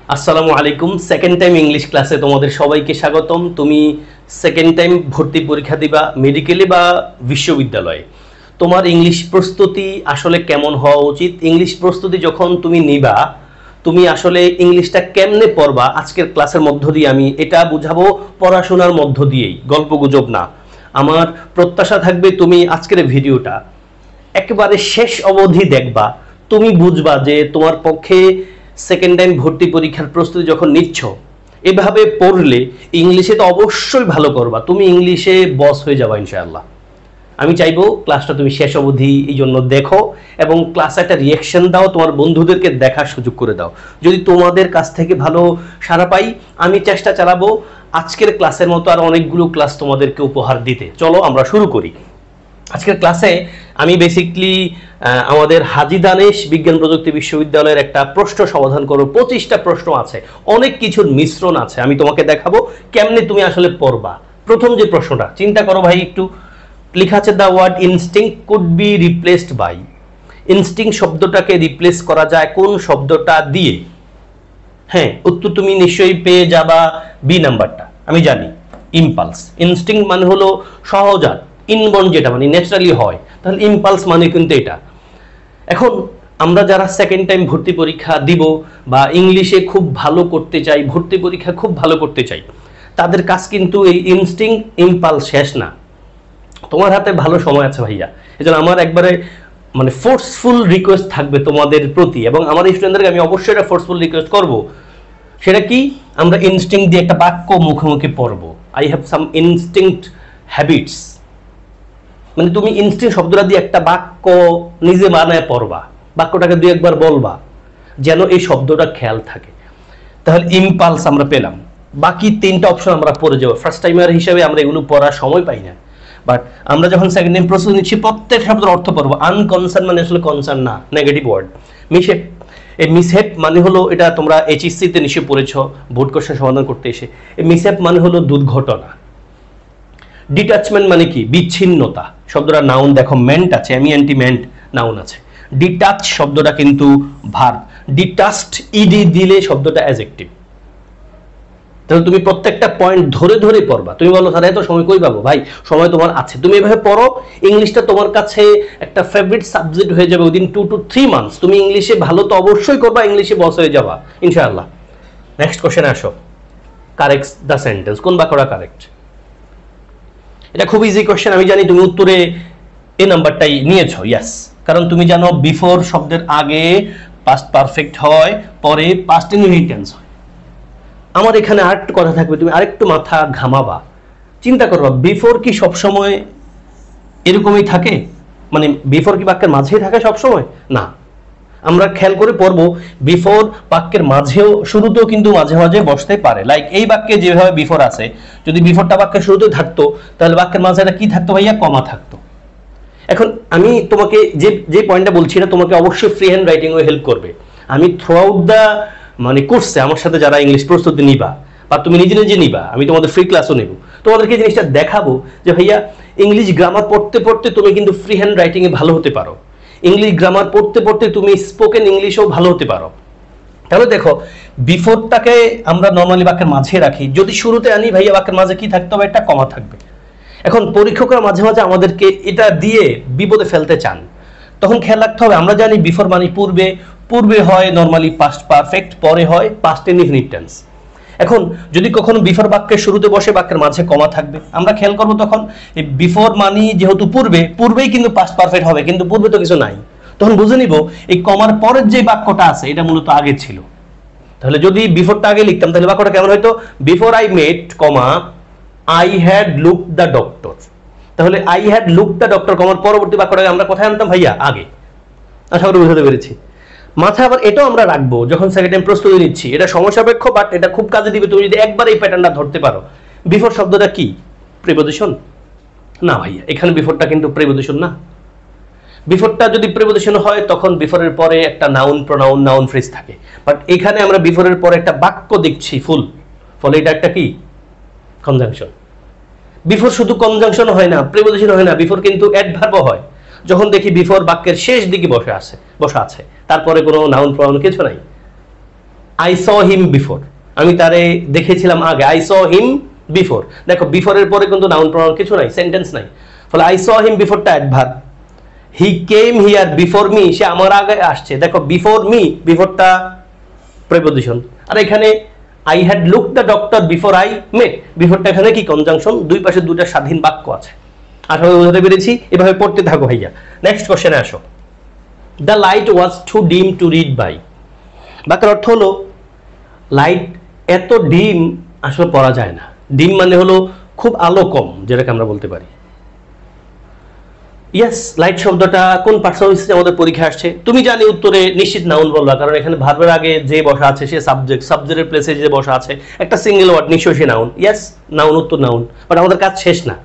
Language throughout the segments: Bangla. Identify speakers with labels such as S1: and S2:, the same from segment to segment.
S1: আসসালামু আলাইকুম। সেকেন্ড টাইম ইংলিশ ক্লাসে তোমাদের সবাইকে স্বাগতম। তুমি সেকেন্ড টাইম ভর্তি পরীক্ষা দিবা মেডিকেলে বা বিশ্ববিদ্যালয়ে। তোমার ইংলিশ প্রস্তুতি আসলে কেমন হওয়া উচিত? ইংলিশ প্রস্তুতি যখন তুমি নিবা, তুমি আসলে ইংলিশটা কেমনে পড়বা, আজকের ক্লাসের মধ্য দিয়ে আমি এটা বুঝাবো, পড়াশোনার মধ্য দিয়েই, গল্পগুজব না। আমার প্রত্যাশা থাকবে তুমি আজকের ভিডিওটা একেবারে শেষ অবধি দেখবা। তুমি বুঝবা যে তোমার পক্ষে সেকেন্ড টাইম ভর্তি পরীক্ষার প্রস্তুতি যখন নিচ্ছ, এভাবে পড়লে ইংলিশে তো অবশ্যই ভালো করবা, তুমি ইংলিশে বস হয়ে যাবা ইনশাআল্লাহ। আমি চাইবো ক্লাসটা তুমি শেষ অবধি এই জন্য দেখো এবং ক্লাসে একটা রিয়াকশন দাও, তোমার বন্ধুদেরকে দেখার সুযোগ করে দাও। যদি তোমাদের কাছ থেকে ভালো সাড়া পাই, আমি চেষ্টা চালাবো আজকের ক্লাসের মতো আর অনেকগুলো ক্লাস তোমাদেরকে উপহার দিতে। চলো আমরা শুরু করি। আজকের ক্লাসে আমি বেসিকলি আমাদের হাজী দানেশ বিজ্ঞান প্রযুক্তি বিশ্ববিদ্যালয়ের একটা প্রশ্ন সমাধান করব। 25টা প্রশ্ন আছে, অনেক কিছুর মিশ্রণ আছে। আমি তোমাকে দেখাবো কেমনে তুমি আসলে পড়বা। প্রথম যে প্রশ্নটা চিন্তা করো ভাই, একটু লেখা আছে the word instinct could be replaced by. Instinct শব্দটাকে রিপ্লেস করা যায় কোন শব্দটা দিয়ে? হ্যাঁ, উত্তর তুমি নিশ্চয়ই পেয়ে যাবা বি নাম্বারটা। আমি জানি ইম্পালস। ইনস্টিংক্ট মানে হলো সহজাত, ইনবর্ন, যেটা মানে ন্যাচারালি হয়, তাহলে ইম্পালস মানে কিন্তু এটা। এখন আমরা যারা সেকেন্ড টাইম ভর্তি পরীক্ষা দিব বা ইংলিশে খুব ভালো করতে চাই, ভর্তি পরীক্ষা খুব ভালো করতে চাই, তাদের কাজ কিন্তু এই ইনস্টিংক্ট ইম্পালস শেষ না। তোমার হাতে ভালো সময় আছে ভাইয়া। এজন্য আমার একবারে মানে ফোর্সফুল রিকোয়েস্ট থাকবে তোমাদের প্রতি, এবং আমার স্টুডেন্টদেরকে আমি অবশ্যই একটা ফোর্সফুল রিকোয়েস্ট করব। সেটা কি? আমরা ইনস্টিংক্ট দিয়ে একটা বাক্য মুখে মুখে পড়বো। I have some instinct habits, মানে তুমি ইনস্টিংক্ট শব্দটা দিয়ে একটা বাক্য নিজে বানায় পড়বা, বাক্যটাকে দুই একবার বলবা, যেন এই শব্দটা খেয়াল থাকে। তাহলে ইম্পালস আমরা পেলাম। বাকি তিনটা অপশন আমরা পড়ে যাবো। ফার্স্ট টাইমার হিসেবে আমরা এগুলো পড়ার সময় পাই না, বাট আমরা যখন সেকেন্ড টাইম প্রস্তুতি নিচ্ছি প্রত্যেক শব্দের অর্থ পড়বো। আনকনসার্ন মানে আসলে কনসার্ন না, নেগেটিভ ওয়ার্ড। মিসহেপ, এই মিসহেপ মানে হলো, এটা তোমরা এইচএসসিতে নিশ্চয়ই পড়েছ বোর্ড কোশ্চেন সমাধান করতে এসে। এই মিসহেপ মানে হলো দুর্ঘটনা। ডিটাচমেন্ট মানে কি? বিচ্ছিন্নতা। শব্দটা নাউন, দেখো মেন্ট আছে, এমইএনটি মেন্ট, নাউন আছে। ডিটাচ শব্দটা কিন্তু ভার্ব। ডিটাচড ইডি দিলে শব্দটা অ্যাডজেক্টিভ। তাহলে তুমি প্রত্যেকটা পয়েন্ট ধরে ধরে পড়বা। তুমি বলো স্যার এত সময় কই পাবো? ভাই সময় তোমার আছে, তুমি এভাবে পড়ো। ইংলিশটা তোমার কাছে একটা ফেভারিট সাবজেক্ট হয়ে যাবে উইদিন 2 to 3 মান্থস। তুমি ইংলিশে ভালো তো অবশ্যই করবা, ইংলিশে বস হয়ে যাবা ইনশাআল্লাহ। নেক্সট কোশ্চেন আসো। কারেক্ট দ্য সেন্টেন্স, কোন বাক্যটা কারেক্ট? এটা খুব ইজি কোশ্চেন, আমি জানি তুমি উত্তরে এই নাম্বারটাই নিয়েছো। ইয়েস, কারণ তুমি জানো বিফোর শব্দের আগে পাস্ট পারফেক্ট হয়, পরে পাস্ট ইনহেরিটেন্স হয়। আমার এখানে আরেকটু কথা থাকবে, তুমি আরেকটু মাথা ঘামাবা, চিন্তা করবা বিফোর কি সবসময় এরকমই থাকে? মানে বিফোর কি বাক্যের মাঝেই থাকে সবসময়? না, আমরা খেয়াল করে পড়বো বিফোর বাক্যের মাঝেও, শুরুতেও কিন্তু মাঝে মাঝে বসতে পারে। লাইক এই বাক্যে যেভাবে বিফোর আছে, যদি বিফোরটা বাক্যের শুরুতে থাকতো, তাহলে বাক্যের মাঝে এটা কি থাকতো ভাইয়া? কমা থাকতো। এখন আমি তোমাকে যে যে পয়েন্টটা বলছি, এটা তোমাকে অবশ্যই ফ্রি হ্যান্ড রাইটিং এ হেল্প করবে। আমি থ্রু আউট দ্য মানে কোর্সে আমার সাথে যারা ইংলিশ প্রস্তুতি নিবা বা তুমি নিজে নিজে নিবা, আমি তোমাদের ফ্রি ক্লাসও নেব, তোমাদেরকে জিনিসটা দেখাবো যে ভাইয়া ইংলিশ গ্রামার পড়তে পড়তে তুমি কিন্তু ফ্রি হ্যান্ড রাইটিং এ ভালো হতে পারো। ইংলিশ গ্রামার পড়তে পড়তে তুমি স্পোকেন ইংলিশও ভালো হতে পারো। তাহলে দেখো, বিফোরটাকে আমরা নর্মালি বাক্যের মাঝে রাখি, যদি শুরুতে আনি ভাইয়া বাক্যের মাঝে কি থাকতে হবে? একটা কমা থাকবে। এখন পরীক্ষকরা মাঝে মাঝে আমাদেরকে এটা দিয়ে বিপদে ফেলতে চান, তখন খেয়াল রাখতে হবে। আমরা জানি বিফোর মানে পূর্বে, পূর্বে হয় নর্মালি পাস্ট পারফেক্ট, পরে হয় পাস্ট ইনডিফিনিট টেন্স। এখন যদি কখনো বিফোর বাক্যের শুরুতে বসে বাক্যের মাঝে কমা থাকবে, আমরা খেয়াল করবো তখন এই বিফোর মানি যেহেতু পূর্বে, পূর্বেই কিন্তু পাস্ট পারফেক্ট হবে, কিন্তু পূর্বে তো কিছু নাই, তখন বুঝে নিব এই কমার পরের যে বাক্যটা আছে এটা মূলত আগে ছিল। তাহলে যদি বিফোরটা আগে লিখতাম তাহলে বাক্যটা কেমন হয়তো? Before I met comma I had look the doctor. তাহলে I had look the doctor কমার পরবর্তী বাক্যটাকে আমরা কোথায় আনতাম ভাইয়া? আগে। আশা করি বুঝতে পেরেছি। মাথায় আবার এটাও আমরা রাখবো যখন সেকেন্ড টাইম প্রস্তুতি নিচ্ছি, এটা সময় সাপেক্ষ, বাট এটা খুব কাজে দিবে তুমি যদি একবার এই প্যাটার্নটা ধরতে পারো। বিফোর শব্দটা কি? প্রিপোজিশন না ভাইয়া, এখানে বিফোরটা কিন্তু প্রিপোজিশন না। বিফোরটা যদি প্রিপোজিশন হয় তখন বিফোরের পরে একটা নাউন, প্রোনাউন, নাউন ফ্রেজ থাকে, বাট এখানে আমরা বিফোরের পরে একটা বাক্য দেখছি ফুল, ফলে এটা একটা কি? কনজাংশন। বিফোর শুধু কনজাংশন হয় না, প্রিপোজিশন হয় না, বিফোর কিন্তু অ্যাডভার্বও হয়। যখন দেখি বিফোর বাক্যের শেষ দিকে বসা আছে, তারপরে কোনো নাউন প্রোনাউন কিছু নাই, আই স হিম বিফোর, আমি তারে দেখেছিলাম আগে, আই স হিম বিফোর। দেখো বিফোরের পরে কিন্তু নাউন প্রনাউন কিছু নাই, সেন্টেন্স নাই, ফলে আই স হিম বিফোরটা adverb. He came here before me, সে আমার আগে আসছে, দেখো বিফোর মি বিফোরটা প্রিপোজিশন। আর এখানে I had look the doctor before I met, বিফোরটা এখানে কি কনজাংশন, দুই পাশে দুইটা স্বাধীন বাক্য আছে। আশা করি বুঝতে পেরেছি, এভাবে পড়তে থাকো ভাইয়া। নেক্সট কোশ্চেনে আসো। দ্য লাইট ওয়াজ টু ডিম টু রিড বাই, বাক্যের অর্থ হলো লাইট এত ডিম আসলে পড়া যায় না। ডিম মানে হলো খুব আলো কম, যেটাকে আমরা বলতে পারি। ইয়েস, লাইট শব্দটা কোন পার্সোনালিটিতে আমাদের পরীক্ষা আসছে? তুমি জানি উত্তরে নিশ্চিত নাউন বলবা, কারণ এখানে ভার্বের আগে যে বসা আছে সে সাবজেক্ট, সাবজেক্টের প্লেসে যে বসা আছে একটা সিঙ্গেল ওয়ার্ড, নিশ্চয়ই সে নাউন। ইয়েস, নাউন, উত্তর নাউন। বাট আমাদের কাজ শেষ না।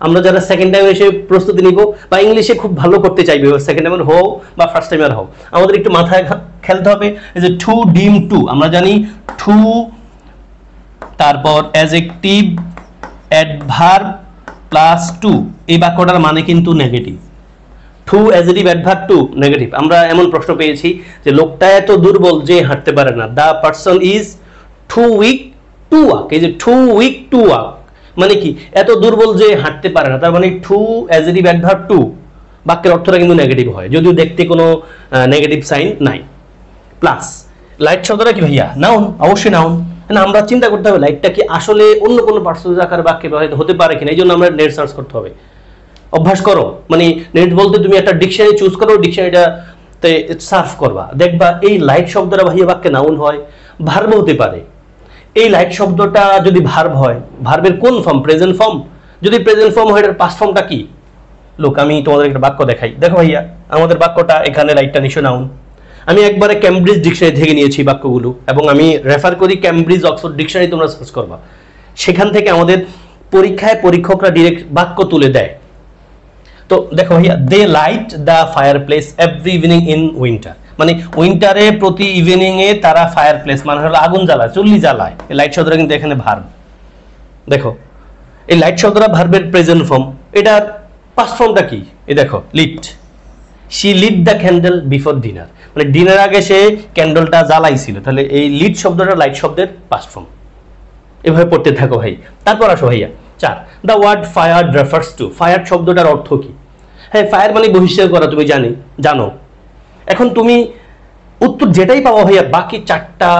S1: আমরা যারা সেকেন্ড টাইম এসে প্রস্তুতি নিব বা ইংলিশে খুব ভালো করতে চাইবে, সেকেন্ড টাইমের হও বা ফার্স্ট টাইমের হও, আমাদের একটু মাথায় খেলতে হবে যে টু ডিম টু, আমরা জানি টু, তারপর অ্যাডজেক্টিভ অ্যাডভার্ব প্লাস টু, এই বাক্যটার মানে কিন্তু negative. Too adjective adverb to negative. আমরা এমন প্রশ্ন পেয়েছি যে লোকটা এত দুর্বল যে হাঁটতে পারে না, the person is too weak to walk. এই যে টু উইক টু ওয়াক মানে কি, এত দুর্বল যে হাঁটতে পারে না, তার মানে টু অ্যাডজেক্টিভ অ্যাডভার্ব টু, বাক্যের অর্থটা কিন্তু নেগেটিভ হয়, যদিও দেখতে কোনো নেগেটিভ সাইন নাই। প্লাস লাইট শব্দটা কি ভাইয়া? নাউন, অবশ্যই নাউন। না, আমরা চিন্তা করতে হবে লাইটটা কি আসলে অন্য কোনো পার্সোনাল আকার বাক্যে ব্যবহৃত হতে পারে কিনা, এই জন্য আমরা নেট সার্চ করতে হবে। অভ্যাস করো, মানে নেট বলতে তুমি একটা ডিকশনারি চুজ করো, ডিকশনারিটাতে সার্চ করবা, দেখবা এই লাইট শব্দটা ভাইয়া বাক্যে নাউন হয়, ভার্ব হতে পারে। এই লাইট শব্দটা যদি ভার্ব হয়, ভার্বের কোন ফর্ম? Present form. যদি প্রেজেন্ট ফর্ম হয়, এটার পাস্ট ফর্মটা কি? লোক, আমি তোমাদের একটা বাক্য দেখাই, দেখো ভাইয়া আমাদের বাক্যটা এখানে লাইটটা নিশ্চয় নাউন। আমি একবারে ক্যামব্রিজ ডিকশনারি থেকে নিয়েছি বাক্যগুলো, এবং আমি রেফার করি ক্যামব্রিজ অক্সফোর্ড ডিকশনারি, তোমরা সার্চ করবা, সেখান থেকে আমাদের পরীক্ষায় পরীক্ষকরা ডিরেক্ট বাক্য তুলে দেয়। তো দেখো ভাইয়া, they light the fire place every evening in winter, মানে উইন্টারে প্রতি ইভিনিং এ তারা ফায়ার প্লেস মানে হলো আগুন জ্বালায়, চুল্লি জ্বালায়। এই লাইট শব্দটা কিন্তু এখানে ভার্ব। দেখো এই লাইট শব্দটা ভার্বের প্রেজেন্ট ফর্ম, এটার পাস্ট ফর্মটা কি? এই দেখো lit, she lit the candle before dinner, মানে ডিনার আগে সে ক্যান্ডেলটা জ্বালাইছিল। তাহলে এই লিট শব্দটা লাইট শব্দের পাস্ট ফর্ম। এভাবে পড়তে থাকো ভাই। তারপর আসো ভাইয়া 4, the word fire refers to, fire শব্দটার অর্থ কি? হ্যাঁ, ফায়ার মানে বহিষ্কার করা, তুমি জানো। এখন তুমি উত্তর যেটাই পাবো ভাইয়া, বাকি 4টা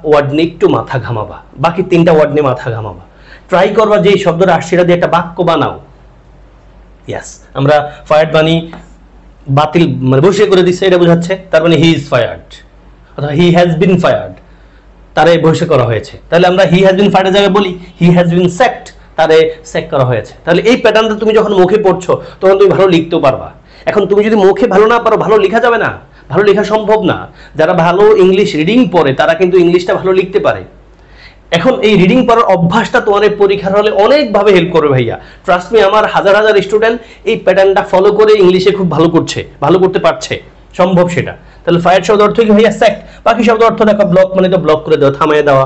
S1: ওয়ার্ড নিয়ে একটু মাথা ঘামাবা, বাকি 3টা ওয়ার্ড নিয়ে মাথা ঘামাবা, ট্রাই করবা যে এই শব্দটা আসছে সেটা দিয়ে একটা বাক্য বানাও। ইয়েস, আমরা ফায়ার্ড বানি বাতিল মানে বহিষ্কার করে দিচ্ছে, এটা বোঝাচ্ছে। তার মানে হি ইজ ফায়ার্ড, অথবা হি হ্যাজ বিন ফায়ার্ড, তারে বহিষ্কার করা হয়েছে। তাহলে আমরা হি হ্যাজ বিন ফায়ার্ডের জায়গায় বলি হি হ্যাজ বিন স্যাকড, তারে স্যাক করা হয়েছে। তাহলে এই প্যাটার্নটা তুমি যখন মুখে পড়ছো তখন তুমি ভালো লিখতেও পারবা। এখন তুমি যদি মুখে ভালো না পারো, ভালো লেখা যাবে না, ভালো লেখা সম্ভব না। যারা ভালো ইংলিশ রিডিং পড়ে তারা কিন্তু ইংলিশটা ভালো লিখতে পারে। এখন এই রিডিং পড়ার অভ্যাসটা তোমাদের পরীক্ষার হলে অনেকভাবে হেল্প করবে ভাইয়া। ট্রাস্ট মি, আমার হাজার হাজার স্টুডেন্ট এই প্যাটার্নটা ফলো করে ইংলিশে খুব ভালো করতে পারছে, সম্ভব সেটা। তাহলে ফায়ার শব্দ অর্থ কি ভাইয়া? স্যাক। বাকি শব্দ অর্থ দেখো, ব্লক মানে তো ব্লক করে দেওয়া, থামিয়ে দেওয়া।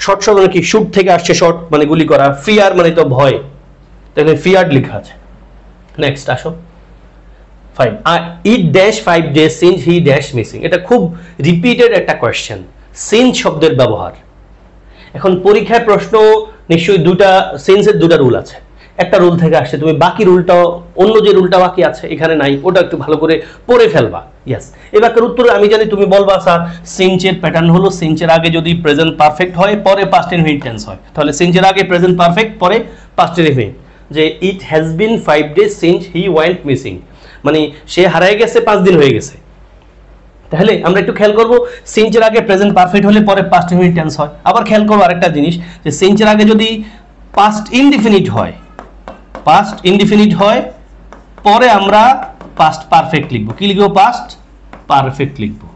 S1: শর্ট শব্দ কি? শুট থেকে আসছে, শর্ট মানে গুলি করা। ফিয়ার মানে তো ভয়, তাহলে ফিয়ার্ড লেখা আছে। নেক্সট আসো 5, it dash 5 days since he dash missing, এটা খুব রিপিটেড একটা কোয়েশ্চেন, সিন্স শব্দের ব্যবহার। এখন পরীক্ষায় প্রশ্ন নিশ্চয়ই সিন্সের 2টা রুল আছে, একটা রুল থেকে আসছে, তুমি বাকি রুলটা, অন্য যে রুলটা বাকি আছে এখানে নাই, ওটা একটু ভালো করে পড়ে ফেলবা। ইয়েস, এই বাক্যের উত্তরে আমি জানি তুমি বলবা স্যার সিন্সের প্যাটার্ন হলো সিন্সের আগে যদি প্রেজেন্ট পারফেক্ট হয়, পরে পাস্ট ইনফিনিট টেন্স হয়। তাহলে সিন্সের আগে প্রেজেন্ট পারফেক্ট, পরে পাস্ট ইনফিনিট। যে it has been 5 days since he went missing, মানে সে হারিয়ে গেছে 5 দিন হয়ে গেছে। তাহলে আমরা একটু খেয়াল করবো, সিন্সের আগে প্রেজেন্ট পারফেক্ট হলে পরে পাস্ট ইনফিনিট টেন্স হয়। আবার খেয়াল করবো আরেকটা জিনিস, যে সিন্সের আগে যদি পাস্ট ইনডিফিনিট হয়, পরে আমরা পাস্ট পারফেক্ট লিখবো। কি লিখবো? পাস্ট পারফেক্ট লিখবো।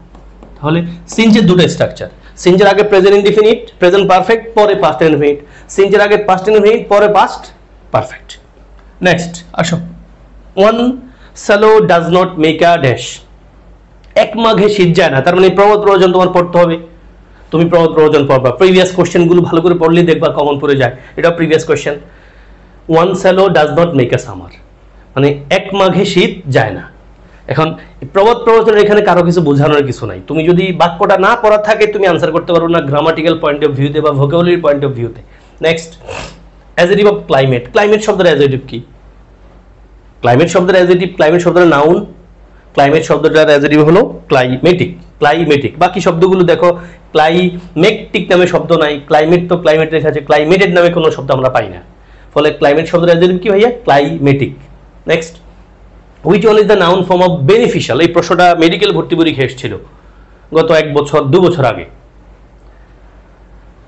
S1: তাহলে সিন্সের 2টা স্ট্রাকচার, সিন্সের আগে প্রেজেন্ট ইনডিফিনিট, প্রেজেন্ট পারফেক্ট, পরে পাস্ট ইনডিফিনিট। সিন্সের আগে পাস্ট ইনডিফিনিট, পরে পাস্ট পারফেক্ট। নেক্সট আসো, 1 swallow does not make a dash, এক মাঘে শীত যায় না, তার মানে প্রবাদ প্রয়োজন তোমার পড়তে হবে। তুমি প্রবাদ প্রয়োজন পড়বা, প্রিভিয়াস কোশ্চেনগুলো ভালো করে পড়লে দেখবা কমন পড়ে যায়। এটা previous question. 1 swallow does not make a summer, মানে এক মাঘে শীত যায় না। এখন প্রবাদ প্রবচনের এখানে কারো কিছু বোঝানোর কিছু নাই, তুমি যদি বাক্যটা না পড়া থাকে তুমি আনসার করতে পারো না গ্রামাটিক্যাল পয়েন্ট অফ ভিউতে বা ভোকাবুলারি পয়েন্ট অফ ভিউতে। Next, adjective of climate. Climate শব্দের অ্যাডজেক্টিভ কি? ক্লাইমেট শব্দের অ্যাডজেক্টিভ, ক্লাইমেট শব্দের নাউন, ক্লাইমেট শব্দটার অ্যাডজেক্টিভ হলো ক্লাইমেটিক। ক্লাইমেটিক, বাকি শব্দগুলো দেখো ক্লাইমেটিক নামে শব্দ নাই, ক্লাইমেট তো ক্লাইমেট লেখা আছে, ক্লাইমেটেড নামে কোনো শব্দ আমরা পাই না, ফলে ক্লাইমেট শব্দের অ্যাডজেক্টিভ কি ভাইয়া? Climatic. Next, which one is the noun form of beneficial? এই প্রশ্নটা মেডিকেল ভর্তি পরীক্ষা এসেছিল গত 1 বছর 2 বছর আগে।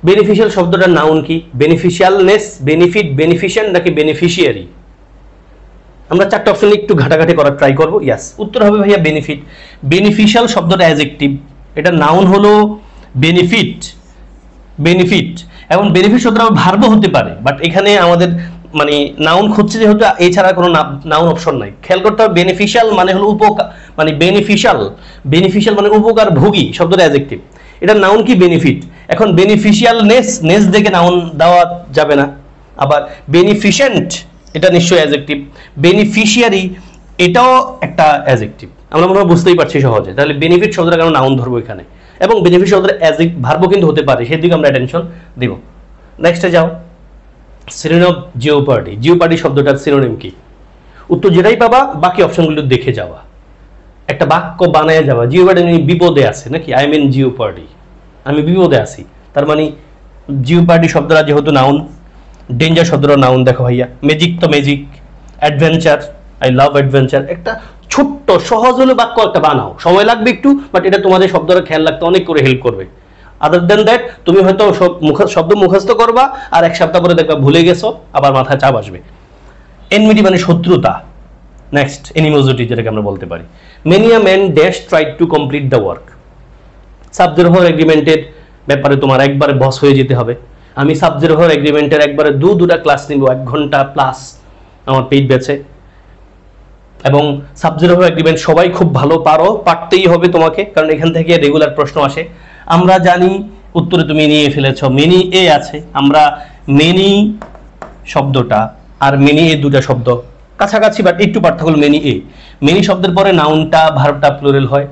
S1: বেনিফিশিয়াল শব্দটার নাউন কি? বেনিফিশিয়ালনেস, বেনিফিট, বেনিফিশিয়ান্ট নাকি বেনিফিশিয়ারি? আমরা 4টা অপশন একটু ঘাটাঘাটি করার ট্রাই করব। ইয়াস, উত্তর হবে ভাইয়া বেনিফিট। বেনিফিশিয়াল শব্দটা অ্যাডজেক্টিভ, এটা নাউন হলো বেনিফিট। বেনিফিট এবং বেনিফিট শব্দটা ভার্বও হতে পারে, বাট এখানে আমাদের মানে নাউন খুঁজছে যেহেতু এছাড়া কোনো নাউন অপশন নাই। খেয়াল করতে হবে বেনিফিশিয়াল মানে হলো উপকার, মানে বেনিফিশিয়াল, বেনিফিশিয়াল মানে উপকার ভোগী শব্দটা অ্যাডজেক্টিভ, এটা নাউন কি? বেনিফিট। এখন বেনিফিশিয়ালনেস, নেস দেখে নাউন দেওয়া যাবে না। আবার বেনিফিশিয়েন্ট এটা নিশ্চয়ই অ্যাডজেক্টিভ, বেনিফিশিয়ারি এটাও একটা অ্যাডজেক্টিভ। আমরা মনে হয় বুঝতেই পারছি সহজে। তাহলে বেনিফিট শব্দটা কেন নাউন ধরবো এখানে, এবং বেনিফিট শব্দের অ্যাডজেক্টিভ ভার্বও কিন্তু হতে পারে, সেদিকে আমরা অ্যাটেনশন দিব। নেক্সটে যাও, সিনোনিম অফ জিওপার্ডি। জিওপার্ডি শব্দটার সিনোনিম কি? উত্তর যেটাই পাবা বাকি অপশনগুলো দেখে যাওয়া, একটা বাক্য বানায় যাওয়া। জিওপার্ডি মানে বিপদে আছে নাকি? আই মিন জিওপার্ডি, আমি বিপদে আছি, তার মানে জিওপার্ডি শব্দটা যেহেতু নাউন, ডেঞ্জার শব্দটা নাউন। দেখো ভাইয়া, ম্যাজিক তো magic, adventure, I love adventure. একটা ছোট্ট সহজ হলে বাক্য একটা বানাও, সময় লাগবে একটু, বাট এটা তোমাদের শব্দটা খেয়াল রাখতে অনেক করে হেল্প করবে। আদার দেন দ্যাট তুমি হয়তো শব্দ মুখস্থ করবা আর 1 সপ্তাহ পরে দেখবা ভুলে গেছো, আবার মাথায় চাপ আসবে। এনমিটি মানে শত্রুতা। নেক্সট, এনিমোজিটি যেটাকে আমরা বলতে পারি। Many a man dash tried to complete the work. Subject এগ্রিমেন্টের ব্যাপারে তোমার একবারে বস হয়ে যেতে হবে। আমি সাবজেক্ট এগ্রিমেন্টের একবারে দুটা ক্লাস নিব, 1 ঘন্টা প্লাস আমার পেইড ব্যাচে। এবং সাবজেক্ট এগ্রিমেন্ট সবাই খুব ভালো পারো, পারতেই হবে তোমাকে, কারণ এখান থেকে রেগুলার প্রশ্ন আসে। আমরা জানি উত্তরে তুমি নিয়ে ফেলেছ মেনি এ আছে, আমরা মেনি শব্দটা আর মেনি এ দুটা শব্দ কাছাকাছি, বাট একটু পার্থক্য। মেনি এ, মেনি শব্দের পরে নাউনটা ভার্বটা প্লুরাল হয়,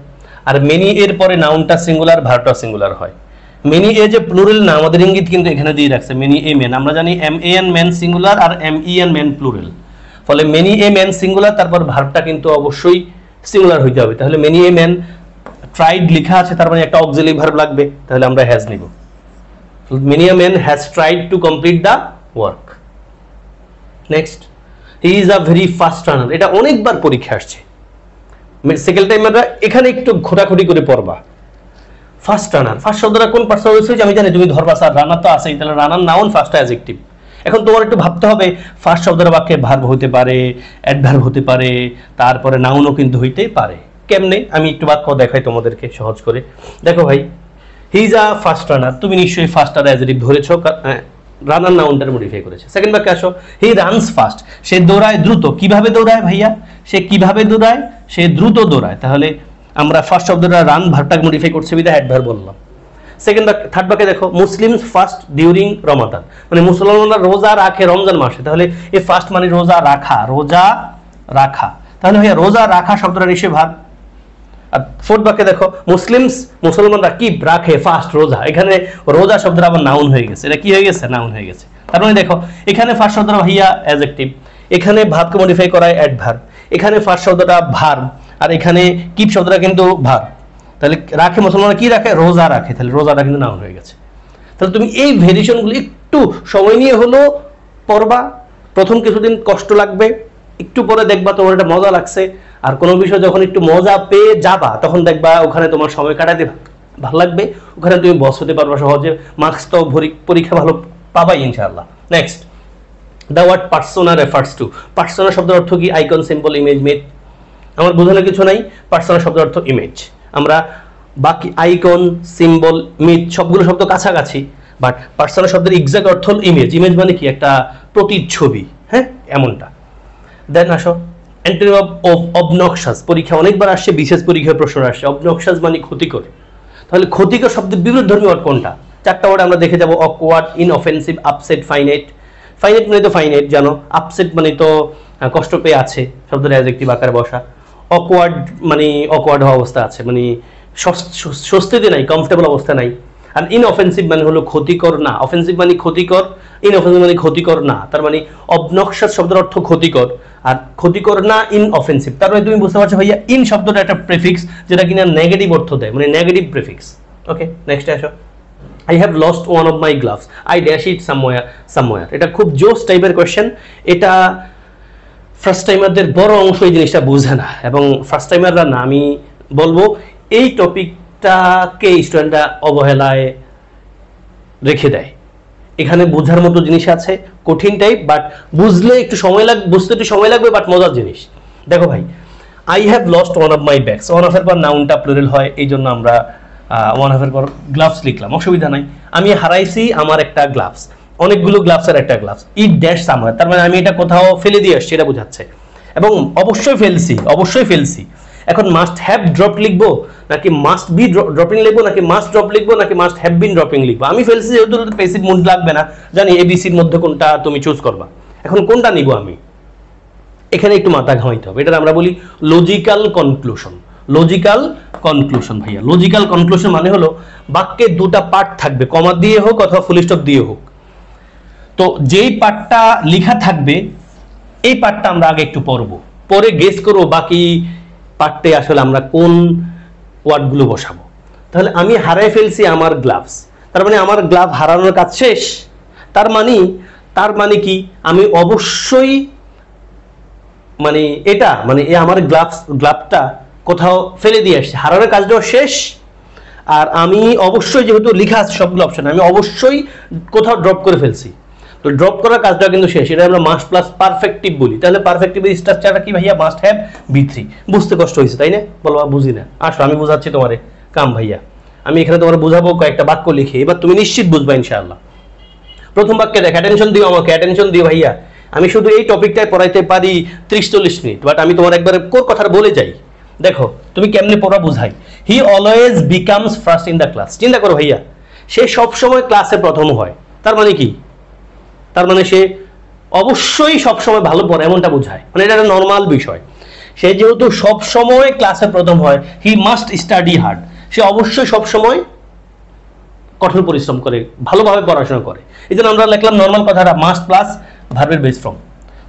S1: আর মেনি এর পরে নাউনটা সিঙ্গুলার, ভার্বটা সিঙ্গুলার হয়। মেনি এ যে প্লুরাল না, আমাদের ইঙ্গিত কিন্তু এখানে দিয়ে রাখছে মেনি এ মেন। আমরা জানি MAN মেন সিঙ্গুলার আর MEN মেন প্লুরাল, ফলে মেনি এ মেন সিঙ্গুলার, তারপর ভার্বটা কিন্তু অবশ্যই সিঙ্গুলার হইতে হবে। তাহলে মেনি এ মেন ট্রাইড লেখা আছে, তার মানে একটা অক্সিলারি ভার্ব লাগবে, তাহলে আমরা হ্যাজ নিব। Many a man has tried to complete the work. Next, he is a very fast runner. এটা অনেকবার পরীক্ষা আসছে, সেকেন্ড টাইম আমরা এখানে একটু ঘোটাঘুটি করে পড়বা। ফাস্ট রানার, ফাস্ট শব্দটা কোন পার্টস হয়েছে আমি জানি, তুমি ধরবা স্যার রানার তো আছেই, তাহলে রানার নাউন, ফার্স্ট অ্যাডজেক্টিভ। এখন তোমার একটু ভাবতে হবে, ফার্স্ট শব্দের বাক্যে ভার্ব হতে পারে, অ্যাডভার্ব হতে পারে, তারপরে নাউনও কিন্তু হইতেই পারে। কেমনে? আমি একটু বাক্য দেখাই তোমাদেরকে সহজ করে। দেখো ভাই, হি ইজ আ ফাস্ট রানার, তুমি নিশ্চয়ই ফাস্ট আর অ্যাডজেক্টিভ ধরেছো, রানার নাউনটার মডিফাই করেছে। সেকেন্ড বাক্যে আসো, হি রানস ফাস্ট, সে দৌড়ায় দ্রুত। কিভাবে দৌড়ায় ভাইয়া? সে কিভাবে দৌড়ায়? সে দ্রুত দৌড়ায়। তাহলে আমরা ফার্স্ট শব্দটা রান ভার্বটাকে মডিফাই করছে বিধায় অ্যাডভার্ব বললাম। সেকেন্ড বাক্য, থার্ড বাক্যে দেখো, মুসলিমস ফাস্ট ডিউরিং রমাদান, মানে মুসলমানরা রোজা রাখে রমজান মাসে। তাহলে এই ফাস্ট মানে রোজা রাখা, রোজা রাখা। তাহলে ভাইয়া রোজা রাখা শব্দটা নিশ্চয়ই ভার্ব। আর ফোর্থ বাক্যে দেখো, মুসলমানরা কি রাখে ফাস্ট রোজা, এখানে রোজা শব্দটা আবার নাউন হয়ে গেছে। এটা কি হয়ে গেছে? নাউন হয়ে গেছে। তার মানে দেখো এখানে ফার্স্ট শব্দটা ভাইয়া অ্যাডজেক্টিভ, এখানে ভার্বকে মডিফাই করায় অ্যাডভার্ব, এখানে ফার্স্ট শব্দটা ভার্ব, আর এখানে কিপ শব্দটা কিন্তু ভার্ব। তাহলে রাখে, মুসলমানরা কি রাখে? রোজা রাখে, তাহলে রোজাটা কিন্তু নাউন হয়ে গেছে। তাহলে তুমি এই ভেরিয়েশনগুলো একটু সময় নিয়ে হলো পড়বা। প্রথম কিছুদিন কষ্ট লাগবে, একটু পরে দেখবা তোমার এটা মজা লাগছে। আর কোনো বিষয় যখন একটু মজা পেয়ে যাবা, তখন দেখবা ওখানে তোমার সময় কাটাতে ভালো লাগবে, ওখানে তুমি বস হতে পারবা সহজে, মার্কস তো পরীক্ষা ভালো পাবাই ইনশাআল্লাহ। Next, the word persona refers to. Persona শব্দের অর্থ কি? Icon, symbol, image, myth. আমার বোঝানোর কিছু নাই, পার্সোনা শব্দের অর্থ ইমেজ। আমরা বাকি আইকন, সিম্বল, মিথ সবগুলো শব্দ কাছাকাছি, বাট পার্সোনা শব্দের এক্সাক্ট অর্থ হল ইমেজ। ইমেজ মানে কি? একটা প্রতিচ্ছবি, হ্যাঁ এমনটা। দেন আসো, অ্যান্টোনিম অফ অবনক্সাস। পরীক্ষা অনেকবার আসছে, বিশেষ পরীক্ষার প্রশ্ন আসছে। অবনক্সাস মানে ক্ষতিকর। তাহলে ক্ষতিকর শব্দের বিরুদ্ধধর্মী ওয়ার্ড কোনটা? 4টা ওয়ার্ড আমরা দেখে যাব, অকওয়ার্ড, ইনঅফেন্সিভ, আপসেট, ফাইনাইট। ফাইনাইট মানে তো ফাইনাইট জানো, আপসেট মানে তো কষ্ট পেয়ে আছে, শব্দের অ্যাডজেক্টিভ আকারে বসা। অকওয়ার্ড মানে অকওয়ার্ড হওয়া অবস্থা আছে, মানে স্বস্তিতে নাই, কমফোর্টেবল অবস্থা নাই। আর ইনঅফেন্সিভ মানে হলো ক্ষতিকর না, অফেন্সিভ মানে ক্ষতিকর, ইনঅফেন্সিভ মানে ক্ষতিকর না, তার মানে অবনক্সাস শব্দের অর্থ ক্ষতিকর, আর ক্ষতিকর না ইনঅফেন্সিভ। তার মানে তুমি বুঝতে পারছো ভাইয়া ইন শব্দটা একটা প্রেফিক্স যেটা কিনা নেগেটিভ অর্থ দেয়, মানে নেগেটিভ প্রেফিক্স। ওকে, নেক্সট আসো। I have lost one of my gloves. I dash it somewhere. এটা খুব জোস টাইপের কোয়েশ্চেন। এটা ফার্স্ট টাইমারদের বড় অংশ এই জিনিসটা বোঝে না, এবং ফার্স্ট টাইমাররা না, আমি বলবো এই টপিকটাকে স্টুডেন্টরা অবহেলায় রেখে দেয়। এখানে বোঝার মতো জিনিস আছে, কঠিন টাইপ, বাট বুঝলে একটু সময় লাগবে, বুঝতে একটু সময় লাগবে, বাট মজার জিনিস। দেখো ভাই, I have lost one of my bags, one অফের পর নাউনটা প্লুরাল হয়, এই জন্য আমরা ওয়ান অফের পর গ্লাভস লিখলাম, অসুবিধা নাই। আমি হারাইছি আমার একটা গ্লাভস, অনেকগুলো গ্লাভসের একটা গ্লাভস। ইট ড্যাশ সামওয়্যার, তার মানে আমি এটা কোথাও ফেলে দিয়ে আসছি, এটা বোঝাচ্ছে। এবং অবশ্যই ফেলছি, অবশ্যই ফেলছি। এখন মাস্ট হ্যাভ ড্রপ লিখবো, নাকি মাস্ট বি ড্রপিং লিখবো, নাকি মাস্ট ড্রপ লিখবো, নাকি মাস্ট হ্যাভ বিন ড্রপিং লিখবো? আমি ফেলছি যেহেতু প্যাসিভ মুড লাগবে না, জানি এবিসির মধ্যে কোনটা তুমি চুজ করবা। এখন কোনটা নিব আমি, এখানে একটু মাথা ঘামাইতে হবে। এটা আমরা বলি লজিক্যাল কনক্লুশন। লজিক্যাল কনক্লুশন ভাইয়া, লজিক্যাল কনক্লুশন মানে হলো বাক্যে দুটা পার্ট থাকবে, কমা দিয়ে হোক অথবা ফুল স্টপ দিয়ে হোক। তো যেই পার্টটা লেখা থাকবে এই পার্টটা আমরা আগে একটু পড়বো, পরে গেস করবো বাকি পার্টে আসলে আমরা কোন ওয়ার্ডগুলো বসাবো। তাহলে আমি হারাই ফেলছি আমার গ্লাভস, তার মানে আমার গ্লাভ হারানোর কাজ শেষ। তার মানে কি আমি অবশ্যই মানে এটা মানে আমার গ্লাভটা কোথাও ফেলে দিয়ে আসছি, হারানোর কাজটাও শেষ। আর আমি অবশ্যই যেহেতু লেখা আছে সবগুলো অপশন, আমি অবশ্যই কোথাও ড্রপ করে ফেলছি, তো ড্রপ করার কাজটা কিন্তু শেষ। এটা আমরা মাস্ট প্লাস পারফেক্টিভ বলি। তাহলে পারফেক্টিভের স্ট্রাকচারটা কি ভাইয়া? মাস্ট হ্যাভ বি3। বুঝতে কষ্ট হয়েছে তাই না? বলো বুঝি না, আসো আমি বোঝাচ্ছি তোমারে কাম ভাইয়া। আমি এখানে তোমার বোঝাবো কয়েকটা বাক্য লিখে, এবার তুমি নিশ্চিত বুঝবা ইনশাআল্লাহ। প্রথম বাক্যে দেখ, অ্যাটেনশন দিও আমাকে, অ্যাটেনশন দিও ভাইয়া। আমি শুধু এই টপিকটাই পড়াইতে পারি 30-40 মিনিট, বাট আমি তোমার একবারে কোর কথা বলে যাই। দেখো তুমি কেমনে পড়া বুঝাই। He always becomes first in the class. চিন্তা করো ভাইয়া, সে সবসময় ক্লাসে প্রথম হয়, তার মানে কি? তার মানে সে অবশ্যই সবসময় ভালো পড়ে, এমনটা বোঝায়, মানে এটা একটা নর্মাল বিষয়। সে যেহেতু সবসময় ক্লাসে প্রথম হয়, হি মাস্ট স্টাডি হার্ড। সে অবশ্যই সবসময় কঠোর পরিশ্রম করে, ভালোভাবে পড়াশোনা করে। এই জন্য আমরা লিখলাম নর্মাল কথাটা মাস্ট প্লাস ভার্বের বেস ফর্ম।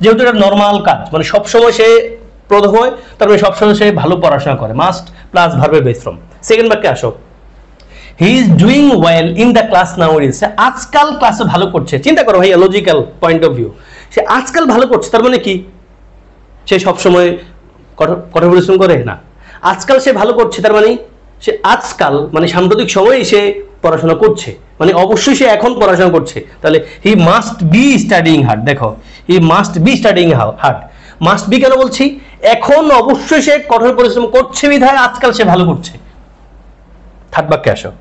S1: যেহেতু এটা নর্মাল কাজ, মানে সবসময় সে প্রথম হয়, তার মানে সবসময় সে ভালো পড়াশোনা করে, মাস্ট প্লাস ভার্বের বেস ফর্ম। সেকেন্ড বাক্যে আসো, he is doing well in the class nowadays. সে আজকাল ক্লাসে ভালো করছে। চিন্তা করো ভাইয়া, লজিক্যাল পয়েন্ট অফ ভিউ, সে আজকাল ভালো করছে, তার মানে কি সে সবসময় কঠোর পরিশ্রম করে না। আজকাল সে ভালো করছে, তার মানে সে আজকাল মানে সাম্প্রতিক সময়ে সে পড়াশোনা করছে, মানে অবশ্যই সে এখন পড়াশোনা করছে। তাহলে he must be studying hard. দেখো, he must be studying hard. Must be কেন বলছি? এখন অবশ্যই সে কঠোর পরিশ্রম করছে বিধায় আজকাল সে ভালো করছে। থার্ড বাক্যে আসো,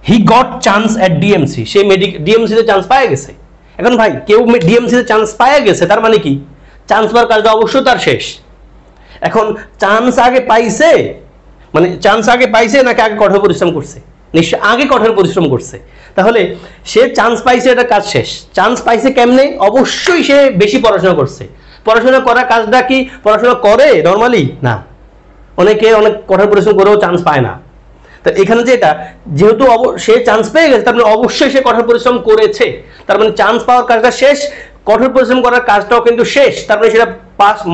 S1: he got chance at DMC. Say DMC তে চান্স পায় গেছে। এখন ভাই কেউ ডিএমসি তে চান্স পায় গেছে, তার মানে কি চান্স পাওয়ার কাজটা অবশ্যই তার শেষ। এখন চান্স আগে পাইছে, মানে চান্স আগে পাইছে নাকি আগে কঠোর পরিশ্রম করছে? নিশ্চয় আগে কঠোর পরিশ্রম করছে। তাহলে সে চান্স পাইছে, এটা কাজ শেষ। চান্স পাইছে কেমনে? অবশ্যই সে বেশি পড়াশোনা করছে। পড়াশোনা করার কাজটা কি পড়াশোনা করে নর্মালি? না, অনেকে অনেক কঠোর পরিশ্রম করেও চান্স পায় না। তো এখানে যেটা, যেহেতু সে চান্স পেয়ে গেছে, তার মানে অবশ্যই সে কঠোর পরিশ্রম করেছে। তার মানে চান্স পাওয়ার কাজটা শেষ, কঠোর পরিশ্রম করার কাজটাও কিন্তু শেষ। তার মানে সেটা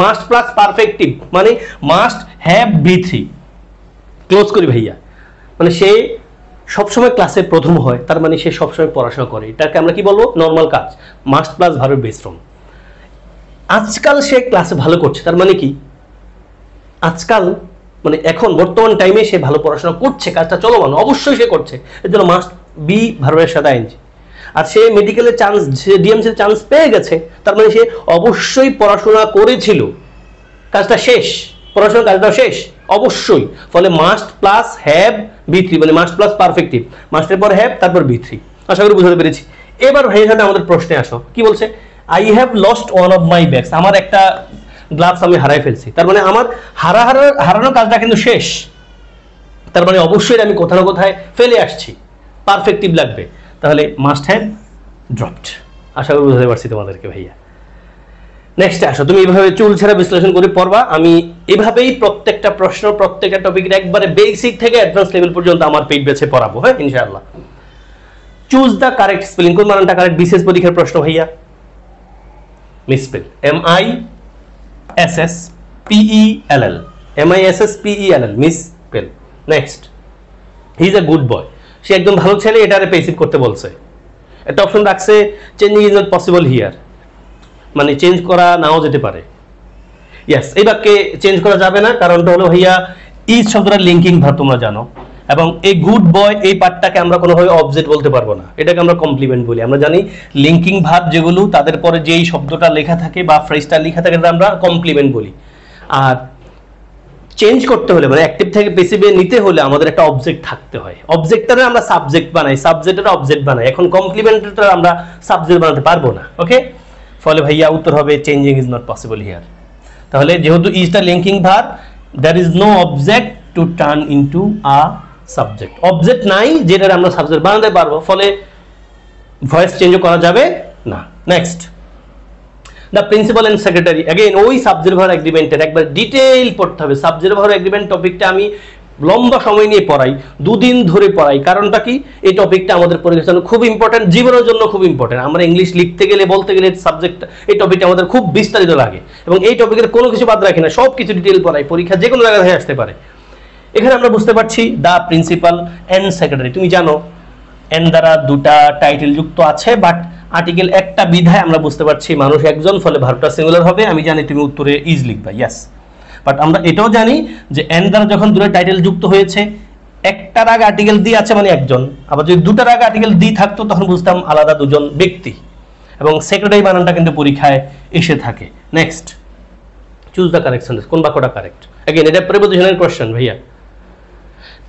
S1: মাস্ট প্লাস পারফেক্টিভ, মানে মাস্ট হ্যাভ বি3। ক্লোজ করি ভাইয়া, মানে সে সবসময় ক্লাসে প্রথম হয়, তার মানে সে সবসময় পড়াশোনা করে। এটাকে আমরা কি বলবো? নর্মাল কাজ, মাস্ট প্লাস ভার্বের বেস ফর্ম। আজকাল সে ক্লাসে ভালো করছে, তার মানে কি আজকাল মানে এখন বর্তমান টাইমে সে ভালো পড়াশোনা করছে, কাজটা চলমান, অবশ্যই সে করছে। এর জন্য মাস্ট বি ভার্বের সাথে আইএনজি। আর সে মেডিকেলের চান্স, সে ডিএমসির চান্স পেয়ে গেছে, তার মানে সে অবশ্যই পড়াশোনা করেছিল, কাজটা শেষ, পড়াশোনার কাজটা শেষ অবশ্যই। ফলে মাস্ট প্লাস হ্যাভ বি3, মানে মাস্ট প্লাস পারফেক্টিভ, মাস্টের পর হ্যাভ তারপর বি3। আশা করি বুঝতে পেরেছি। এবার ভাইয়ের সাথে আমাদের প্রশ্নে আসো, কি বলছে? I have lost one of my bags. আমার একটা গ্লাভস আমি হারাই ফেলছি, তার মানে আমার হারানোর কাজটা কিন্তু শেষ। তার মানে অবশ্যই আমি কোথাও না কোথায় ফেলে আসছি, পারফেক্টিভ লাগবে। তাহলে মাস্ট হ্যাভ ড্রপড। আশা করি বুঝতে পারছি তোমাদেরকে ভাইয়া। নেক্সট আসো, তুমি এইভাবে চুল ছেঁড়া বিশ্লেষণ করে পড়বা। আমি এভাবেই প্রত্যেকটা প্রশ্ন, প্রত্যেকটা টপিকের একবারে বেসিক থেকে অ্যাডভান্স লেভেল পর্যন্ত আমার পেজ বেছে পড়াবো, হ্যাঁ ইনশাআল্লাহ। চুজ দ্য কারেক্ট স্পেলিং, কোন বানানটা কারেক্ট? বিশেষ পরীক্ষার প্রশ্ন ভাইয়া, misspell, MISSPELL, MISSPELL, misspell. Next, he is a good boy, সে একদম ভালো ছেলে, এটারে পেসিভ করতে বলছে। একটা অপশন রাখছে changing is not possible here, মানে চেঞ্জ করা নাও যেতে পারে। ইয়েস, এই বাক্যে চেঞ্জ করা যাবে না, কারণটা হলো ভাইয়া ইজ শব্দটা লিঙ্কিং ভার্ব তোমরা জানো, এবং এই গুড বয় এই পার্টটাকে আমরা কোনোভাবে অবজেক্ট বলতে পারবো না, এটাকে আমরা কমপ্লিমেন্ট বলি। আমরা জানি লিঙ্কিং ভার্ব যেগুলো তাদের পরে যেই শব্দটা লেখা থাকে বা ফ্রেজটা লেখা থাকে আমরা কমপ্লিমেন্ট বলি। আর চেঞ্জ করতে হলে মানে অ্যাক্টিভ থেকে প্যাসিভে নিতে হলে আমাদের একটা অবজেক্ট থাকতে হয়। অবজেক্টটারে আমরা সাবজেক্ট বানাই, সাবজেক্টটা অবজেক্ট বানাই। এখন কমপ্লিমেন্টটা আমরা সাবজেক্ট বানাতে পারবো না, ওকে। ফলে ভাইয়া উত্তর হবে changing is not possible here. তাহলে যেহেতু ইজটা linking verb, there is no object to turn into a subject. Object নাই যেটা আমরা সাবজেক্ট বানাতে পারবো, ফলে ভয়েস চেঞ্জও করা যাবে না। Next, the principal and secretary, again ওই সাবজেক্ট ভার এগ্রিমেন্টের একবার ডিটেইল পড়তে হবে। সাবজেক্ট ভার এগ্রিমেন্ট টপিকটা আমি লম্বা সময় নিয়ে পড়াই, 2 দিন ধরে পড়াই। কারণটা কি? এই টপিকটা আমাদের পরীক্ষার জন্য খুব ইম্পর্টেন্ট, জীবনের জন্য খুব ইম্পর্টেন্ট। আমরা ইংলিশ লিখতে গেলে বলতে গেলে সাবজেক্ট এই টপিকটা আমাদের খুব বিস্তারিত লাগে, এবং এই টপিকের কোনো কিছু বাদ রাখি না, সব কিছু ডিটেইল পড়াই, পরীক্ষা যে কোনো জায়গায় আসতে পারে। এখানে আমরা বুঝতে পারছি দ্য প্রিন্সিপাল এন্ড সেক্রেটারি, তুমি জানো এন দ্বারা দুটা টাইটেল যুক্ত আছে, বাট আর্টিকেল একটা বিধায় আমরা বুঝতে পারছি মানুষ একজন, ফলে ভার্বটা সিঙ্গুলার হবে। আমি জানি তুমি উত্তরে ইজ লিখবা, ইয়েস। বাট আমরা এটাও জানি যে এন দ্বারা যখন দুটো টাইটেল যুক্ত হয়েছে, একটার আগে আর্টিকেল দি আছে মানে একজন, আবার যদি দুটার আগে আর্টিকেল দি থাকতো তখন বুঝতাম আলাদা দুজন ব্যক্তি, এবং সেক্রেটারি বানানটা কিন্তু পরীক্ষায় এসে থাকে। Next, choose the correct sentence, কোন বাক্যটা কারেক্ট? अगेन এটা প্রিপোজিশনের কোশ্চেন ভাইয়া।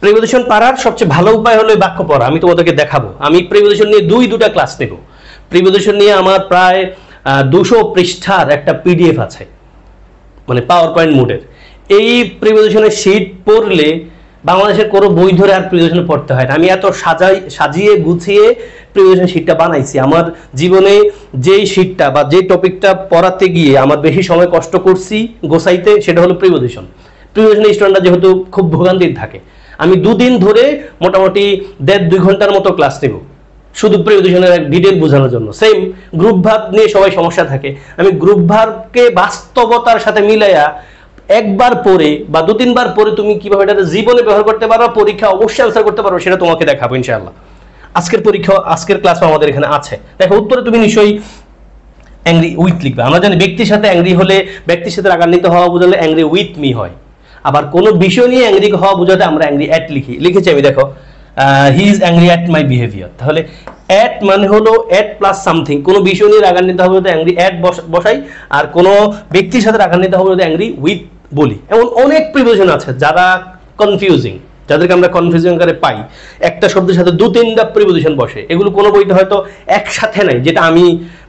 S1: প্রিপোজিশন পারার সবচেয়ে ভালো উপায় হলো বাক্য পড়া। আমি তোমাদেরকে দেখাবো। আমি প্রিপোজিশন নিয়ে দুটা ক্লাস নেব। প্রিপোজিশন নিয়ে আমার প্রায় 200 পৃষ্ঠার একটা পিডিএফ আছে, মানে পাওয়ার পয়েন্ট মোডের। এই প্রিপোজিশনের শীট পড়লে বাংলাদেশের কোনো বই ধরে আর প্রিপোজিশন পড়তে হয় না। আমি এত সাজিয়ে গুছিয়ে প্রিপোজিশন শীটটা বানাইছি। আমার জীবনে যেই শীটটা বা যে টপিকটা পড়াতে গিয়ে আমার বেশি সময় কষ্ট করছি গোছাইতে, সেটা হলো প্রিপোজিশন। প্রিপোজিশন স্টুডেন্টরা যেহেতু খুব ভোগান্তির থাকে, আমি 2 দিন ধরে মোটামুটি 1.5-2 ঘন্টার মতো ক্লাস নেব শুধু প্রিপোজিশনের এক ডিটেইল বোঝানোর জন্য। সেম গ্রুপ ভার্ব নিয়ে সবাই সমস্যা থাকে, আমি গ্রুপ ভার্বকে বাস্তবতার সাথে মিলাইয়া একবার পরে বা 2-3 বার পরে তুমি কিভাবে এটা জীবনে ব্যবহার করতে পারো, পরীক্ষা অবশ্যই আনসার করতে পারো, সেটা তোমাকে দেখাবো ইনশাআল্লাহ। আজকের ক্লাসও আমাদের এখানে আছে। দেখো উত্তরে তুমি নিশ্চয়ই অ্যাংরি উইথ লিখবে। আমরা জানি ব্যক্তির সাথে অ্যাংরি হলে, ব্যক্তির সাথে রাগান্বিত হওয়া বোঝালে অ্যাংরি উইথ মি হয়। আবার কোনো বিষয় নিয়ে অ্যাংরি হওয়া বোঝাতে আমরা অ্যাংরি অ্যাট লিখেছি আমি। দেখো he is angry at my behaviour, তাহলে অ্যাট মানে হলো অ্যাট প্লাস সামথিং। কোনো বিষয় নিয়ে রাগান্বিত হবে বলতে অ্যাংরি অ্যাট বসাই, আর কোনো ব্যক্তির সাথে রাগান্বিত হবে বলতে অ্যাংরি উইথ বলি। এমন অনেক প্রিপোজিশন আছে যারা কনফিউজিং, যাদেরকে আমরা কনফিউজিং করে পাই। একটা শব্দের সাথে 2-3টা প্রিপোজিশন বসে, এগুলো কোনো বইতে হয়তো একসাথে নাই, যেটা আমি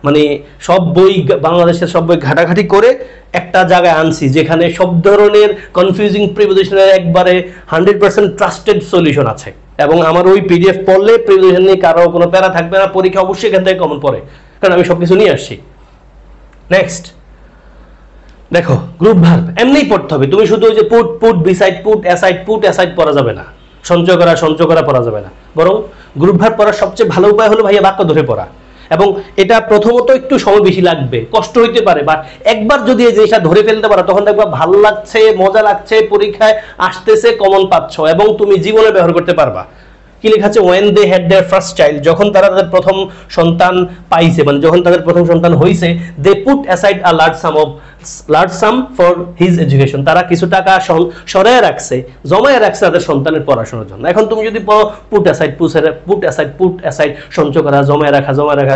S1: মানে সব বই, বাংলাদেশের সব বই ঘাটাঘাটি করে একটা জায়গায় আনছি যেখানে সব ধরনের কনফিউজিং প্রিপোজিশনের একবারে 100% ট্রাস্টেড সলিউশন আছে। এবং আমার ওই পিডিএফ পড়লে প্রিপোজিশন নিয়ে কারো কোনো প্যারা থাকবে না, পরীক্ষা অবশ্যই এখান থেকে কমন পড়ে, কারণ আমি সবকিছু নিয়ে আসছি। নেক্সট দেখো, গ্রুপ ভার্ব এমনিই পড়তে হবে। তুমি শুধু ওই যে পুট বিসাইড, পুট অ্যাসাইড পড়া যাবে না, সঞ্চয় করা পড়া যাবে না। বরং গ্রুপ ভার্ব পড়ার সবচেয়ে ভালো উপায় হলো ভাইয়া বাক্য ধরে পড়া। এবং এটা প্রথমত একটু সময় বেশি লাগবে, কষ্ট হইতে পারে, বাট একবার যদি এই জিনিসটা ধরে ফেলতে পারো তখন দেখবা ভালো লাগছে, মজা লাগছে, পরীক্ষায় আসতেছে, কমন পাচ্ছ, এবং তুমি জীবনে ব্যবহার করতে পারবা। কি লেখা আছে? When they had their first child, যখন তারা তাদের প্রথম সন্তান পাইছে, মানে যখন তাদের প্রথম সন্তান হইছে, they put aside a large sum for his education, তারা কিছু টাকা সরায় রাখছে, জমায় রাখছে তাদের সন্তানের পড়াশোনার জন্য। এখন তুমি যদি পুট অ্যাসাইড সঞ্চয় করা, জমায় রাখা,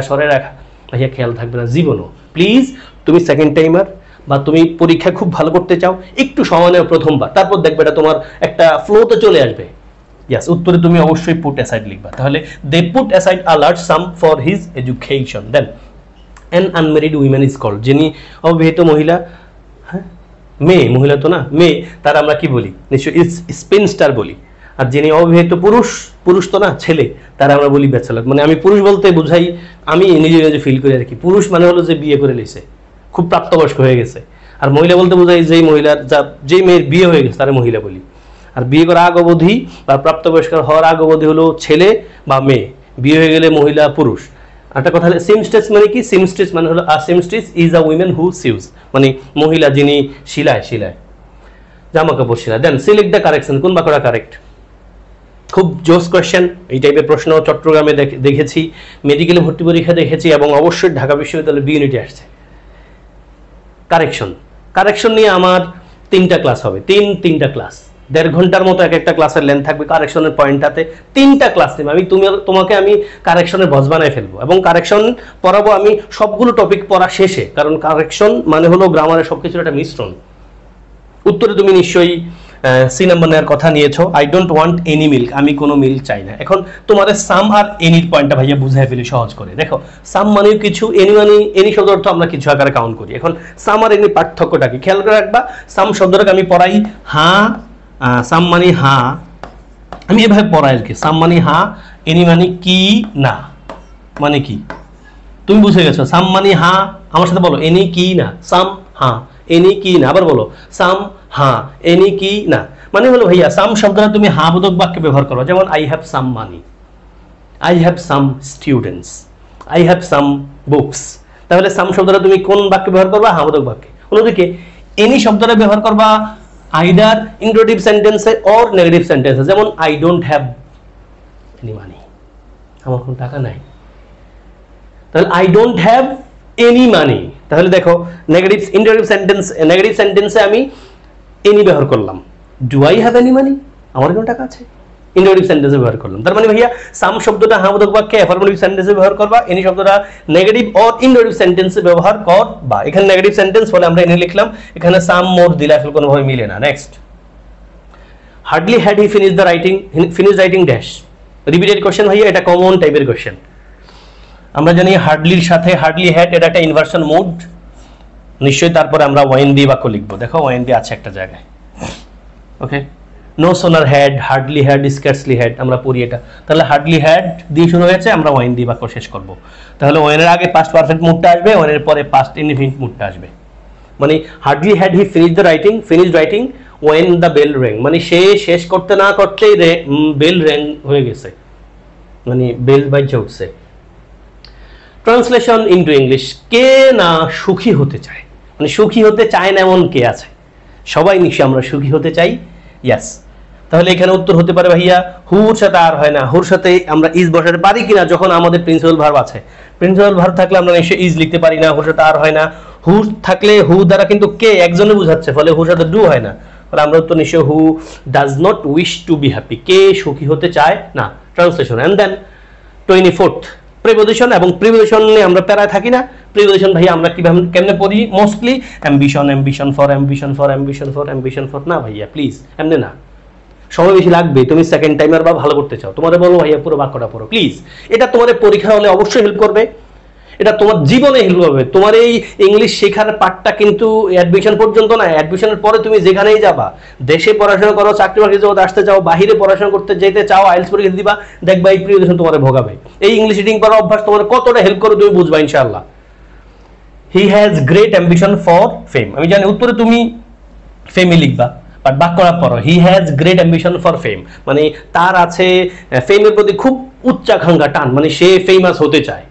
S1: সরায় রাখা, ভাইয়া খেয়াল থাকবে না জীবনও। প্লিজ তুমি সেকেন্ড টাইমার বা তুমি পরীক্ষা খুব ভালো করতে চাও, একটু সময় নেও প্রথমবার, তারপর দেখবে এটা তোমার একটা ফ্লোতে চলে আসবে। ইয়েস, উত্তরে তুমি অবশ্যই পুট অ্যাসাইড লিখবা। তাহলে they put aside a large sum for his education. Then an unmarried women is called, যিনি অবিবাহিত মহিলা, হ্যাঁ মেয়ে, মহিলা তো না, মেয়ে, তার আমরা কি বলি? নিশ্চয়ই স্পিনস্টার বলি। আর যিনি অবিবাহিত পুরুষ তো না, ছেলে, তারা আমরা বলি ব্যাচেলর। মানে আমি পুরুষ বলতে বুঝাই, আমি নিজে ফিল করি আর কি। পুরুষ মানে হলো যে বিয়ে করে নিছে, খুব প্রাপ্তবয়স্ক হয়ে গেছে। আর মহিলা বলতে বোঝায় যেই মেয়ের বিয়ে হয়ে গেছে তারে মহিলা বলি। আর বিয়ে করা আগ অবধি বা প্রাপ্তবয়স্ক হওয়ার আগ অবধি হলো ছেলে বা মেয়ে, বিয়ে হয়ে গেলে মহিলা পুরুষ। একটা কথা হলো সিমস্টেস মানে কি? সিমস্টেস মানে হলো seamstress is a women who sews, মানে মহিলা যিনি শিলায় জামা কাপড় শিলায়। দেন সিলেক্ট দ্য কারেকশন, কোন বাক্যটা কারেক্ট? খুব জোস কোয়েশ্চেন। এই টাইপের প্রশ্ন চট্টগ্রামে দেখেছি, মেডিকেলে ভর্তি পরীক্ষা দেখেছি, এবং অবশ্যই ঢাকা বিশ্ববিদ্যালয়ের বি ইউনিটে আসছে। কারেকশন নিয়ে আমার 3টা ক্লাস হবে, তিনটা ক্লাস, 1.5 ঘন্টার মতো এক একটা ক্লাসের লেন্থ থাকবে। কারেকশনের পয়েন্টটাতে 3টা ক্লাস নেবে আমি, তোমাকে আমি কারেকশনের বস বানায় ফেলবো, এবং কারেকশন পড়াবো আমি সবগুলো টপিক পড়া শেষে, কারণ কারেকশন মানে হলো গ্রামারের সবকিছুর একটা মিশ্রণ। উত্তরে তুমি নিশ্চয়ই সি নাম্বার নেওয়ার কথা নিয়েছো। I don't want any milk, আমি কোনো মিল্ক চাই না। এখন তোমার সাম আর এনির পয়েন্টটা ভাইয়া বুঝাই ফেলি সহজ করে। দেখো সাম মানে কিছু, এনি মানে এনি শব্দ অর্থ আমরা কিছু আকারে কাউন্ট করি। এখন সাম আর এনি পার্থক্যটা কি খেয়াল করে রাখবা। সাম শব্দটাকে আমি পড়াই হ্যাঁ, সাম মানে হ্যাঁ, আমি এভাবে পড়াই আর কি। সাম মানে হ্যাঁ, এনি মানে কি না, মানে কি তুমি বুঝে গেছো। সাম মানে হ্যাঁ, আমার সাথে বলো, এনি কি না, সাম হ্যাঁ, এনি কি না। আবার বলো, সাম হ্যাঁ, এনি কি না। মানে হলো ভাইয়া সাম শব্দটা তুমি হ্যাঁ বোধক বাক্যে ব্যবহার করো। যেমন I have some money, I have some students, I have some books. তাহলে সাম শব্দটা তুমি কোন বাক্যে ব্যবহার করবা? হ্যাঁ বোধক বাক্যে। অন্যদিকে এনি শব্দটা ব্যবহার করবা আইদার ইন্টারোগেটিভ সেন্টেন্সে অর নেগেটিভ সেন্টেন্সে। যেমন I don't have any money, আমার কোনো টাকা নাই। তাহলে I don't have any money. তাহলে দেখো নেগেটিভ সেন্টেন্সে আমি এনি ব্যবহার করলাম। Do I have any money, আমার কোনো টাকা আছে, ইন্টারোগেটিভ সেন্টেন্সে ব্যবহার করলাম। তার মানে ভাইয়া সাম শব্দটা হ্যাঁ বোধক বাক্যে অ্যাফার্মেটিভ সেন্টেন্সে ব্যবহার করবা, এনি শব্দটা নেগেটিভ অর ইন্টারোগেটিভ সেন্টেন্সে ব্যবহার করবা। এখানে নেগেটিভ সেন্টেন্স বলে আমরা এনে লিখলাম, এখানে সাম মোর দিলে আসলে কোনোভাবে মিলে না। Next, hardly had he finish writing dash. Repeated question ভাইয়া, এটা কমন টাইপের কোশ্চেন। আমরা জানি হার্ডলির সাথে হার্ডলি হ্যাড এটা একটা ইনভার্সন মোড, নিশ্চয়ই তারপরে আমরা ওয়াইন দিয়ে বাক্য লিখবো। দেখো ওয়াইন দিয়ে আছে একটা জায়গায়, okay. No sooner had, hardly had, scarcely had, আমরা পড়ি এটা। তাহলে হার্ডলি হ্যাড দিয়ে শুরু হয়েছে, আমরা ওয়াইন দিয়ে বাক্য শেষ করব। তাহলে ওয়াইনের আগে পাস্ট পারফেক্ট মুডটা আসবে, ওয়াইনের পরে পাস্ট ইনডিফিনিট মুডটা আসবে। মানে hardly had he finished writing when the bell ring, মানে সে শেষ করতে না করতেই বেল রিং হয়ে গেছে, মানে বেল বাজে উঠছে। ট্রান্সলেশন ইনটু ইংলিশ, কে না সুখী হতে চায়, মানে সুখী হতে চায় না এমন কে আছে? সবাই নিশ্চয়ই আমরা সুখী হতে চাই, ইয়াস। তাহলে এখানে উত্তর হতে পারে ভাইয়া হুর সাথে আর হয় না, হুর সাথে আমরা ইজ বসাতে পারি কিনা যখন আমাদের প্রিন্সিপাল ভার্ব আছে। প্রিন্সিপাল ভার্ব থাকলে আমরা নিশ্চয়ই ইজ লিখতে পারি না, হুর সাথে আর হয় না। হু থাকলে হু দ্বারা কিন্তু কে একজনে বুঝাচ্ছে, ফলে হুর সাথে ডু হয় না, ফলে আমরা উত্তর নিশ্চয় who does not wish to be happy, কে সুখী হতে চায় না। Translation. And then 24th preposition, এবং প্রিপোজিশন নিয়ে আমরা প্যারায় থাকি না। প্রিপোজিশন ভাই আমরা কিভাবে কেমনে পড়ি? মোস্টলি অ্যাম্বিশন ফর না ভাইয়া, প্লিজ এমনি না, সময় বেশি লাগবে। তুমি সেকেন্ড টাইমার বা ভালো করতে চাও, তোমাদের বলবো ভাইয়া পুরো বাক্যটা পড়ো প্লিজ। এটা তোমাদের পরীক্ষা হলে অবশ্যই হেল্প করবে, এটা তোমার জীবনে হেল্প করবে। তোমার এই ইংলিশ শেখার পার্টটা কিন্তু অ্যাডমিশন পর্যন্ত না, অ্যাডমিশনের পরে তুমি যেখানেই যাবা, দেশে পড়াশোনা করো, চাকরি বাকরি জগতে আসতে চাও, বাহিরে পড়াশোনা করতে যেতে চাও, আইএলটিএস পরীক্ষা দিবা, দেখবা এই প্রিপারেশন তোমার ভোগাবে। এই ইংলিশ রিডিং করার অভ্যাস তোমার কতটা হেল্প করে তুমি বুঝবা ইনশাআল্লাহ। He has great ambition for ফেম, আমি জানি উত্তরে তুমি ফেমই লিখবা, বাট বাক্যটা পড়ো he has great ambition for ফেম, মানে তার আছে ফেমের প্রতি খুব উচ্চাকাঙ্ক্ষা টান, মানে সে ফেমাস হতে চায়।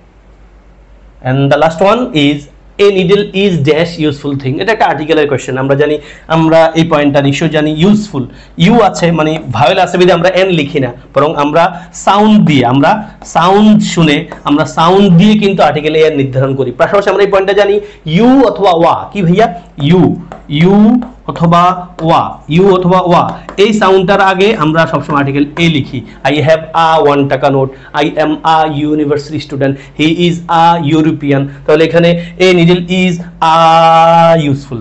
S1: And the last one is a needle is dash useful thing, এটা একটা আর্টিকেলের কোশ্চেন। আমরা জানি, আমরা এই পয়েন্টটা নিশ্চয় জানি, ইউজফুল ইউ আছে মানে ভাওয়েল আছে বিধে আমরা এন লিখি না, বরং আমরা সাউন্ড দিয়ে, আমরা সাউন্ড শুনে, আমরা সাউন্ড দিয়ে কিন্তু আর্টিকেলে এর নির্ধারণ করি। পাশাপাশি আমরা এই পয়েন্টটা জানি ইউ অথবা ওয়া, কি ভাইয়া ইউ অথবা ওয়া, এই সাউন্ডটার আগে আমরা সবসময় আর্টিকেল এ লিখি। আই হ্যাভ আ 1 টাকা note, I am a university student, he is a European. তাহলে এখানে a needle is a useful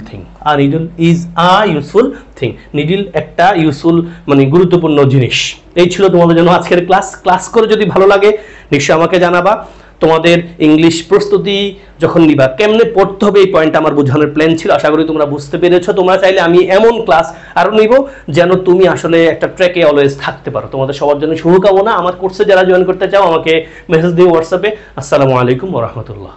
S1: thing, needle একটা ইউজফুল মানে গুরুত্বপূর্ণ জিনিস। এই ছিল তোমাদের জন্য আজকের ক্লাস করে যদি ভালো লাগে নিশ্চয়ই আমাকে জানাবা। তোমাদের ইংলিশ প্রস্তুতি যখন নিবা কেমনে পড়তে হবে এই পয়েন্ট আমার বোঝানোর প্ল্যান ছিল, আশা করি তোমরা বুঝতে পেরেছো। তোমরা চাইলে আমি এমন ক্লাস আরো নিব যেন তুমি আসলে একটা ট্র্যাকে অলওয়েজ থাকতে পারো। তোমাদের সবার জন্য শুভকামনা। আমার কোর্সে যারা জয়েন করতে চাও আমাকে মেসেজ দিও হোয়াটসঅ্যাপে। আসসালামু আলাইকুম ওয়া রাহমাতুল্লাহ।